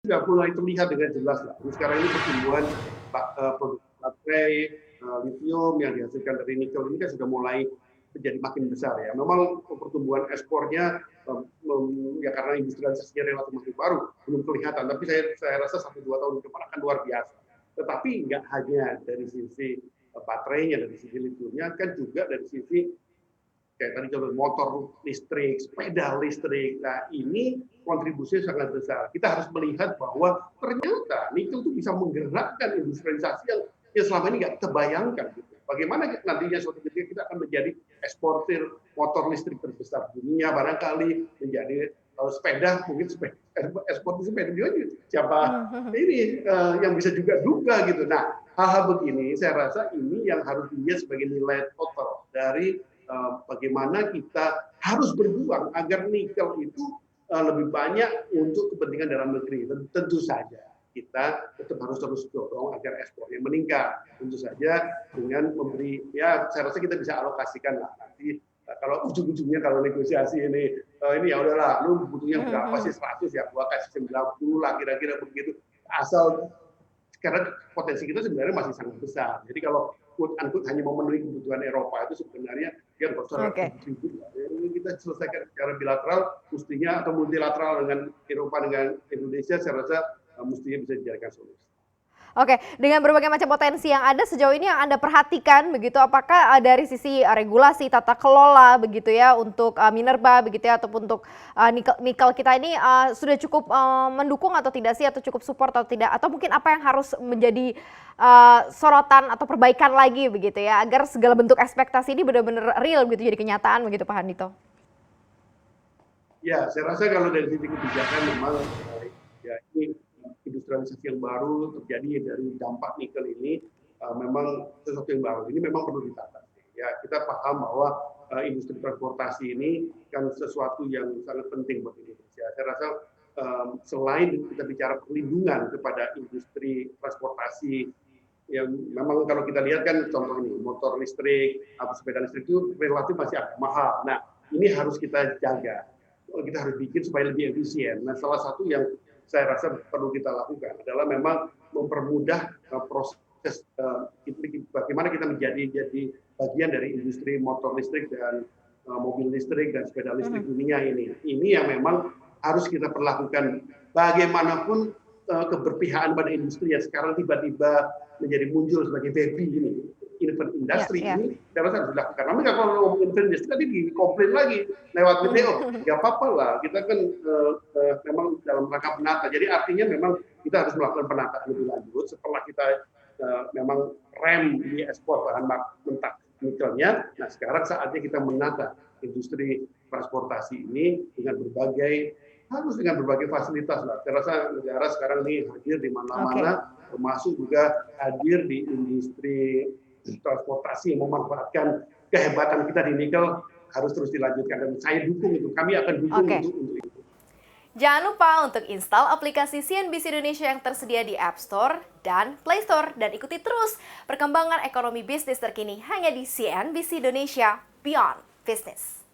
sudah mulai terlihat dengan jelas lah. Sekarang ini pertumbuhan produk baterai, lithium yang dihasilkan dari nikel ini kan sudah mulai menjadi makin besar ya. Memang pertumbuhan ekspornya ya karena industrialisasinya relatif masih baru belum kelihatan, tapi saya rasa 1-2 tahun ke depan akan luar biasa. Tetapi nggak hanya dari sisi baterainya, dari sisi lithiumnya, kan juga dari sisi kayak tadi contoh motor listrik, sepeda listrik. Nah, ini kontribusinya sangat besar. Kita harus melihat bahwa ternyata nikel itu bisa menggerakkan industrialisasi yang selama ini nggak terbayangkan. Gitu. Bagaimana nantinya suatu ketika kita akan menjadi eksportir motor listrik terbesar dunia, barangkali menjadi sepeda, mungkin ekspor sepeda juga siapa ini yang bisa juga duga gitu. Nah, hal-hal begini saya rasa ini yang harus dilihat sebagai nilai total dari bagaimana kita harus berjuang agar nikel itu lebih banyak untuk kepentingan dalam negeri. Tentu saja kita tetap harus terus dorong agar ekspornya meningkat. Tentu saja dengan memberi, ya saya rasa kita bisa alokasikan lah nanti kalau ujung-ujungnya kalau negosiasi ini ya udahlah, lu butuhnya berapa sih 100 ya, gua kasih 90 lah kira-kira begitu. Asal karena potensi kita sebenarnya masih sangat besar. Jadi kalau quote-unquote hanya memenuhi kebutuhan Eropa itu sebenarnya dia bersorak ribut. Ini kita selesaikan secara bilateral, mestinya atau multilateral dengan Eropa dengan Indonesia, saya rasa mestinya bisa dijadikan solusi. Oke, dengan berbagai macam potensi yang ada sejauh ini yang Anda perhatikan begitu, apakah dari sisi regulasi, tata kelola begitu ya untuk minerba begitu ya ataupun untuk nikel kita ini sudah cukup mendukung atau tidak sih, atau cukup support atau tidak, atau mungkin apa yang harus menjadi sorotan atau perbaikan lagi begitu ya agar segala bentuk ekspektasi ini benar-benar real begitu jadi kenyataan begitu Pak Handito? Ya, saya rasa kalau dari sisi kebijakan memang ya ini industrialisasi yang baru terjadi dari dampak nikel ini memang sesuatu yang baru. Ini memang perlu ditata. Ya, kita paham bahwa industri transportasi ini kan sesuatu yang sangat penting buat Indonesia. Saya rasa selain kita bicara perlindungan kepada industri transportasi yang memang kalau kita lihat kan contoh ini motor listrik atau sepeda listrik itu relatif masih agak mahal. Nah, ini harus kita jaga. Kita harus bikin supaya lebih efisien. Nah, salah satu yang saya rasa perlu kita lakukan adalah memang mempermudah proses bagaimana kita menjadi bagian dari industri motor listrik dan mobil listrik dan sepeda listrik dunia ini. Ini yang memang harus kita perlakukan bagaimanapun keberpihakan pada industri yang sekarang tiba-tiba menjadi muncul sebagai baby ini. Invent industri ini saya rasa harus dilakukan. Namun kalau ngomong invent industri tadi dikomplain lagi lewat BTO, nggak apa-apa lah. Kita kan memang dalam rangka penata. Jadi artinya memang kita harus melakukan penataan lebih lanjut setelah kita memang rem di ekspor bahan mentah nikelnya. Nah sekarang saatnya kita menata industri transportasi ini dengan berbagai fasilitas lah. Saya rasa negara sekarang ini hadir di mana-mana, termasuk juga hadir di industri transportasi yang memanfaatkan kehebatan kita di nikel harus terus dilanjutkan dan saya dukung itu. Kami akan dukung untuk itu. Jangan lupa untuk install aplikasi CNBC Indonesia yang tersedia di App Store dan Play Store dan ikuti terus perkembangan ekonomi bisnis terkini hanya di CNBC Indonesia Beyond Business.